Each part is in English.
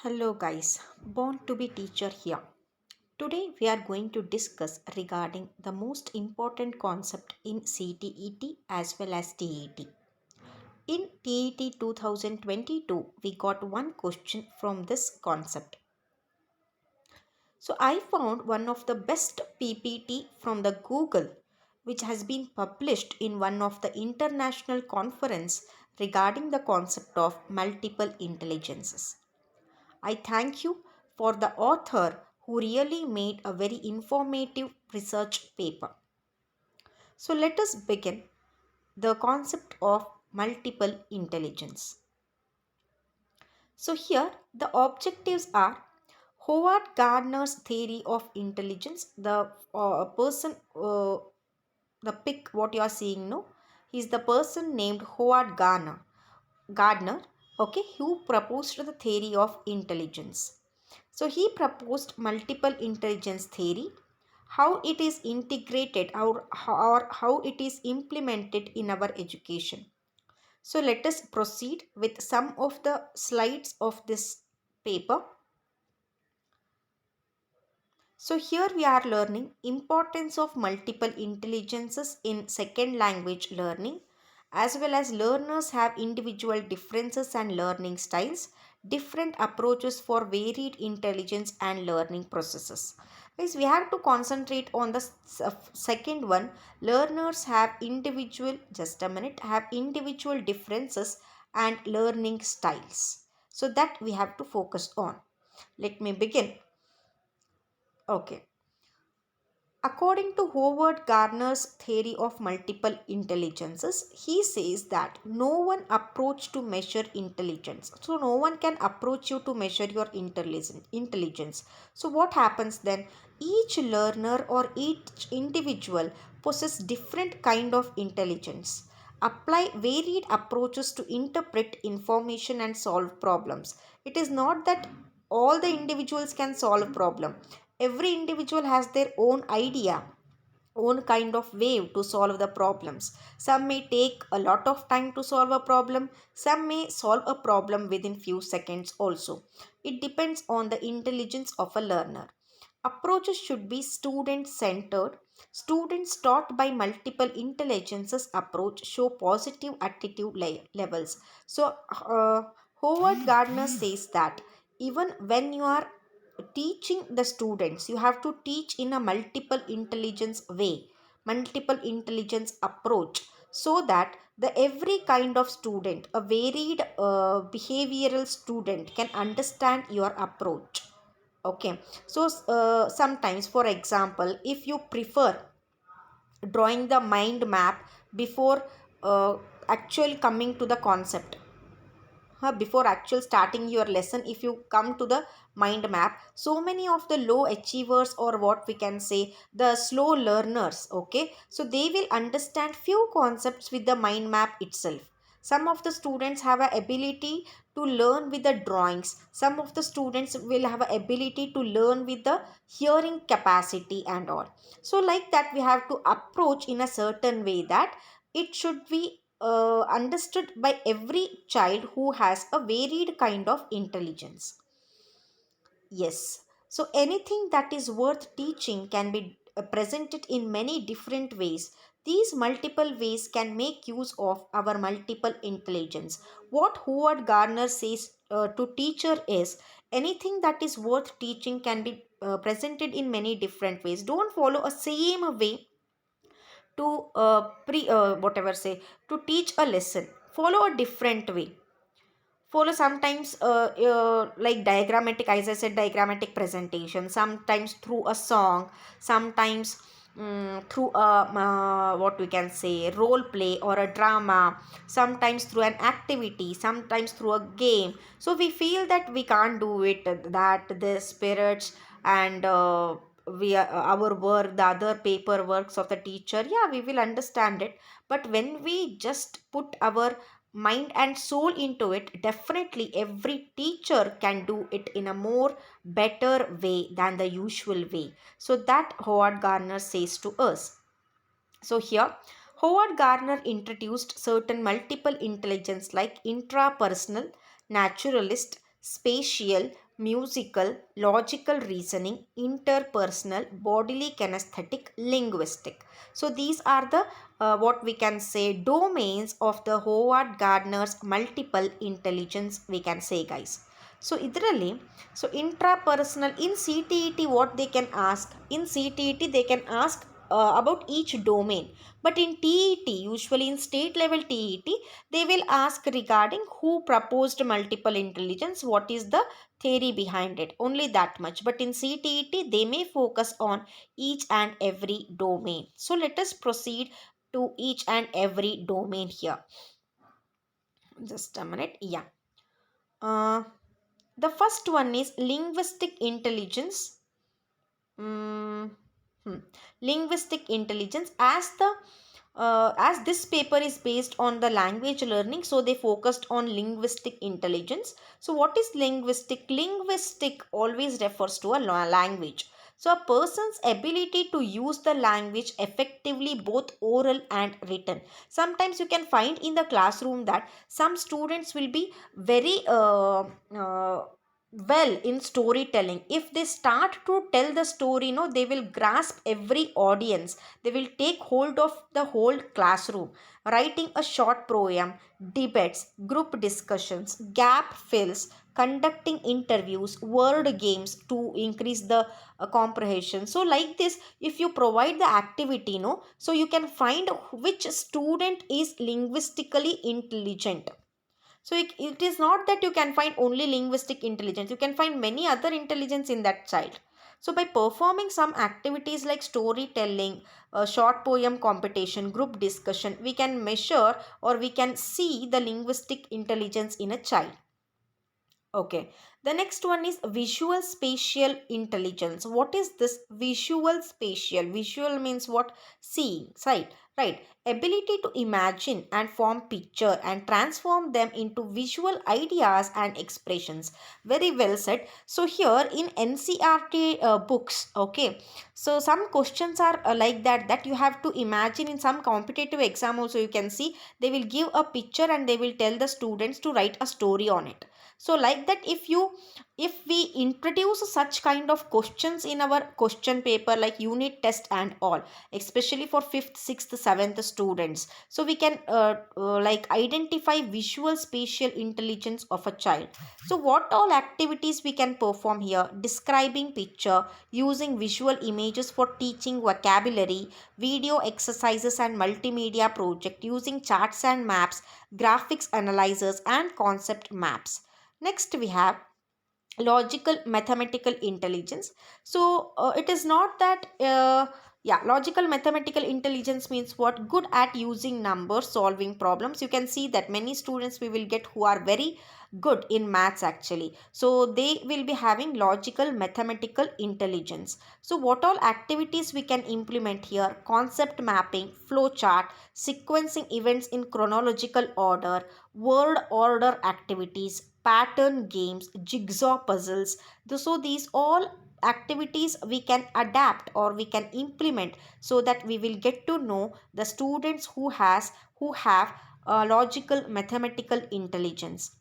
Hello guys, born to be teacher here. Today we are going to discuss regarding the most important concept in CTET as well as TET. In TET 2022, we got one question from this concept. So I found one of the best PPT from the Google which has been published in one of the international conference regarding the concept of multiple intelligences. I thank you for the author who really made a very informative research paper. So let us begin the concept of multiple intelligence. So here the objectives are Howard Gardner's theory of intelligence. The person, the pic what you are seeing, no, he is the person named Howard Gardner. Gardner, okay, who proposed the theory of intelligence. So he proposed multiple intelligence theory, how it is integrated or how it is implemented in our education. So let us proceed with some of the slides of this paper. So here we are learning importance of multiple intelligences in second language learning, as well as learners have individual differences and learning styles, different approaches for varied intelligence and learning processes. Guys, we have to concentrate on the second one. Learners have individual, just a minute, have individual differences and learning styles. So that we have to focus on. Let me begin. Okay. According to Howard Gardner's theory of multiple intelligences, he says that no one approach to measure intelligence. So no one can approach you to measure your intelligence. So what happens then? Each learner or each individual possesses different kind of intelligence. Apply varied approaches to interpret information and solve problems. It is not that all the individuals can solve problem. Every individual has their own idea, own kind of way to solve the problems. Some may take a lot of time to solve a problem, some may solve a problem within few seconds also. It depends on the intelligence of a learner. Approaches should be student centered. Students taught by multiple intelligences approach show positive attitude levels. So Howard Gardner says that even when you are teaching the students, you have to teach in a multiple intelligence way, multiple intelligence approach, so that the every kind of student, a varied behavioral student, can understand your approach. Okay, so sometimes, for example, if you prefer drawing the mind map before actually coming to the concept, before actual starting your lesson, if you come to the mind map, so many of the low achievers, or what we can say, the slow learners, okay, so they will understand few concepts with the mind map itself. Some of the students have a ability to learn with the drawings. Some of the students will have a ability to learn with the hearing capacity and all. So like that, we have to approach in a certain way that it should be understood by every child who has a varied kind of intelligence. Yes. So anything that is worth teaching can be presented in many different ways. These multiple ways can make use of our multiple intelligence. What Howard Gardner says to teacher is anything that is worth teaching can be presented in many different ways. Don't follow a same way to whatever say to teach a lesson. Follow a different way. Follow sometimes like diagrammatic, as I said, diagrammatic presentation, sometimes through a song, sometimes through a what we can say, role play or a drama, sometimes through an activity, sometimes through a game. So we feel that we can't do it, that the spirits and our work, the other paper works of the teacher, yeah, we will understand it. But when we just put our mind and soul into it, definitely every teacher can do it in a more better way than the usual way. So that Howard Gardner says to us. So here Howard Gardner introduced certain multiple intelligence like intrapersonal, naturalist, spatial, musical, logical reasoning, interpersonal, bodily kinesthetic, linguistic. So these are the what we can say domains of the Howard Gardner's multiple intelligence, we can say, guys. So ಇದರಲ್ಲಿ so intrapersonal in CTET, what they can ask in CTET, they can ask about each domain. But in TET, usually in state level TET, they will ask regarding who proposed multiple intelligence, what is the theory behind it, only that much. But in CTET, they may focus on each and every domain. So let us proceed to each and every domain here. Just a minute. Yeah. uh, the first one is linguistic intelligence. Mm, hmm. Linguistic intelligence, as this paper is based on the language learning, so they focused on linguistic intelligence. So what is linguistic? Linguistic always refers to a language. So a person's ability to use the language effectively, both oral and written. Sometimes you can find in the classroom that some students will be very well in storytelling. If they start to tell the story, they will grasp every audience. They will take hold of the whole classroom. Writing a short poem, debates, group discussions, gap fills, conducting interviews, word games to increase the comprehension. So like this, if you provide the activity, so you can find which student is linguistically intelligent. So it is not that you can find only linguistic intelligence, you can find many other intelligence in that child. So by performing some activities like storytelling, short poem competition, group discussion, we can measure or we can see the linguistic intelligence in a child. Okay, the next one is visual spatial intelligence. What is this visual spatial? Visual means what? Seeing, sight, right? Ability to imagine and form picture and transform them into visual ideas and expressions. Very well said. So here in NCRT books, okay, so some questions are like that you have to imagine. In some competitive exam also you can see they will give a picture and they will tell the students to write a story on it. So like that, if we introduce such kind of questions in our question paper like unit test and all, especially for 5th, 6th, 7th students, so we can like identify visual spatial intelligence of a child. So what all activities we can perform here? Describing picture, using visual images for teaching vocabulary, video exercises and multimedia project, using charts and maps, graphics analyzers and concept maps. Next we have logical mathematical intelligence. So it is not that yeah, logical mathematical intelligence means what? Good at using numbers, solving problems. You can see that many students we will get who are very good in maths actually, so they will be having logical mathematical intelligence. So what all activities we can implement here? Concept mapping, flow chart, sequencing events in chronological order, word order activities, pattern games, jigsaw puzzles. So these all activities we can adapt or we can implement, so that we will get to know the students who have logical mathematical intelligence.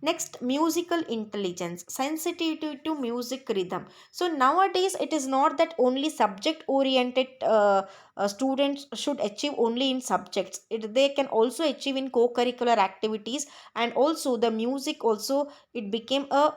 Next, musical intelligence, sensitivity to music rhythm. So nowadays it is not that only subject oriented students should achieve only in subjects. They can also achieve in co-curricular activities, and also the music also, it became a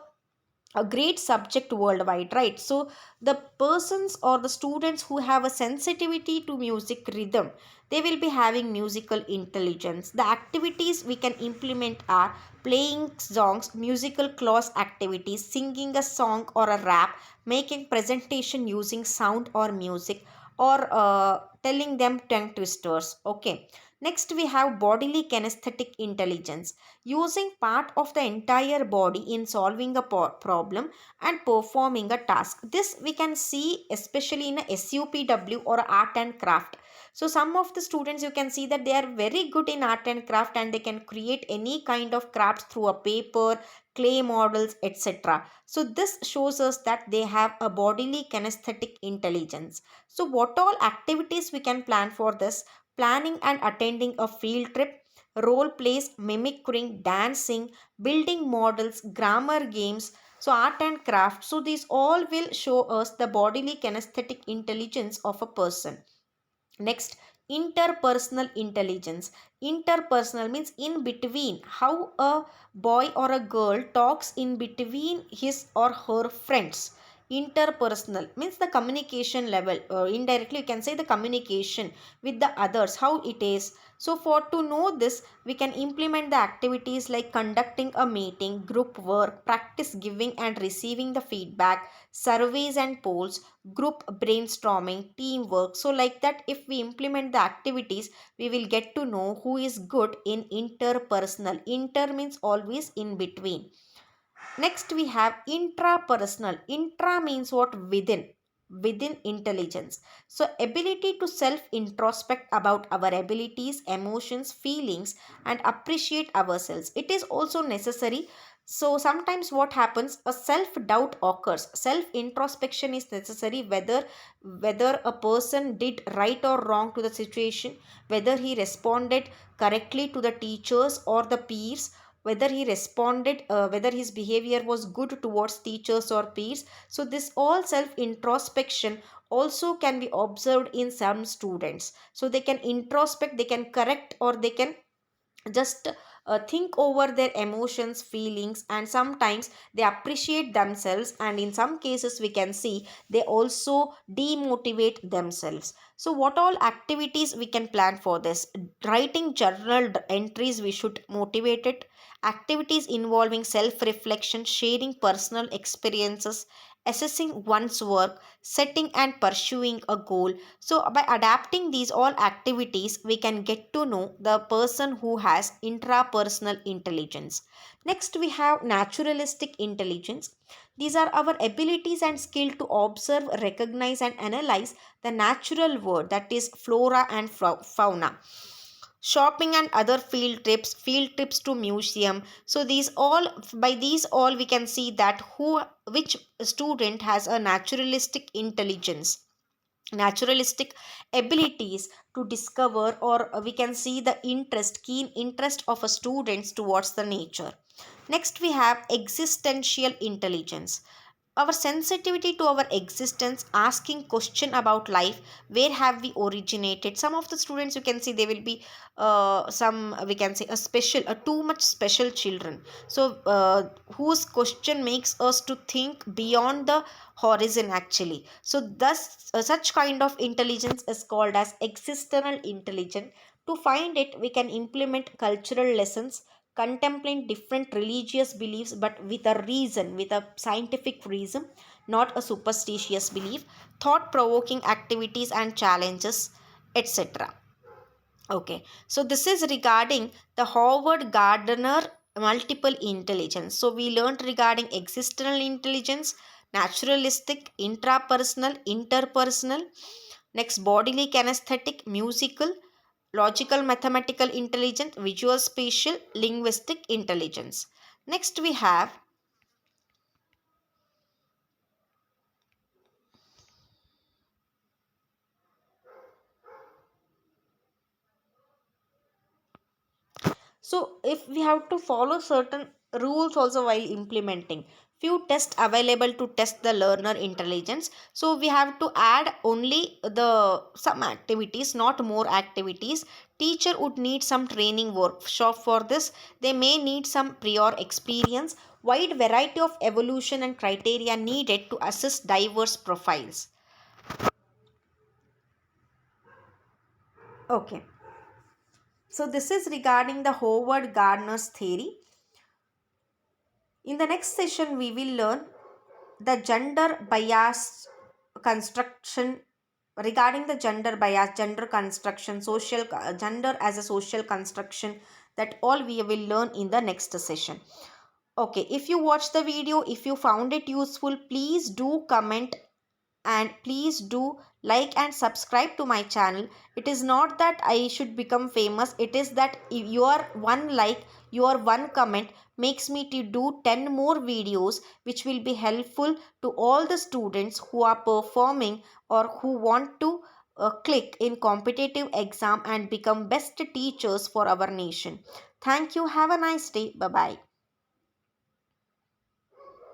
great subject worldwide, right? So the persons or the students who have a sensitivity to music rhythm, they will be having musical intelligence. The activities we can implement are playing songs, musical class activities, singing a song or a rap, making presentation using sound or music, or telling them tongue twisters. Okay, next we have bodily kinesthetic intelligence, using part of the entire body in solving a problem and performing a task. This we can see especially in a SUPW or art and craft. So some of the students, you can see that they are very good in art and craft, and they can create any kind of crafts through a paper, clay models, etc. So this shows us that they have a bodily kinesthetic intelligence. So what all activities we can plan for this? Planning and attending a field trip, role plays, mimicking, dancing, building models, grammar games, So art and craft, so these all will show us the bodily kinesthetic intelligence of a person. Next, interpersonal intelligence. Interpersonal means in between, how a boy or a girl talks in between his or her friends. Interpersonal means the communication level, indirectly you can say the communication with the others, how it is. So for to know this, we can implement the activities like conducting a meeting, group work, practice giving and receiving the feedback, surveys and polls, group brainstorming, teamwork. So like that, if we implement the activities, we will get to know who is good in interpersonal. Inter means always in between. Next, we have intrapersonal. Intra means what? Within. Within intelligence. So, ability to self introspect about our abilities, emotions, feelings, and appreciate ourselves. It is also necessary. So, sometimes what happens? A self doubt occurs. Self introspection is necessary whether a person did right or wrong to the situation, whether he responded correctly to the teachers or the peers, whether he responded, whether his behavior was good towards teachers or peers. So this all self introspection also can be observed in some students. So they can introspect, they can correct, or they can just think over their emotions, feelings, and sometimes they appreciate themselves, and in some cases we can see they also demotivate themselves. So what all activities we can plan for this? Writing journal entries, we should motivate it. Activities involving self reflection, sharing personal experiences, assessing one's work, setting and pursuing a goal. So by adapting these all activities, we can get to know the person who has intrapersonal intelligence. Next, we have naturalistic intelligence. These are our abilities and skill to observe, recognize, and analyze the natural world, that is flora and fauna. Shopping and other field trips to museum. So these all, by these all we can see that who, which student has a naturalistic intelligence, naturalistic abilities to discover, or we can see the interest, keen interest of a students towards the nature. Next, we have existential intelligence. Our sensitivity to our existence, asking question about life, where have we originated. Some of the students, you can see they will be some, we can say a special, a too much special children. So whose question makes us to think beyond the horizon actually. So thus such kind of intelligence is called as existential intelligence. To find it, we can implement cultural lessons, contemplate different religious beliefs, but with a reason, with a scientific reason, not a superstitious belief, thought provoking activities and challenges, etc. Okay, so this is regarding the Howard Gardner multiple intelligence. So we learned regarding existential intelligence, naturalistic, intrapersonal, interpersonal. Next, bodily kinesthetic, musical, logical mathematical intelligence, visual spatial, linguistic intelligence. Next we have, so if we have to follow certain rules also while implementing, few tests available to test the learner intelligence. So we have to add only the some activities, not more activities. Teacher would need some training workshop for this. They may need some prior experience. Wide variety of evolution and criteria needed to assess diverse profiles. Okay, so this is regarding the Howard Gardner's theory. In the next session, we will learn the gender bias construction, regarding the gender bias, gender construction, social gender as a social construction. That all we will learn in the next session. Okay, if you watch the video, if you found it useful, please do comment and please do like and subscribe to my channel. It is not that I should become famous, it is that your one like, your one comment makes me to do 10 more videos which will be helpful to all the students who are performing or who want to click in competitive exam and become best teachers for our nation. Thank you, have a nice day, bye bye.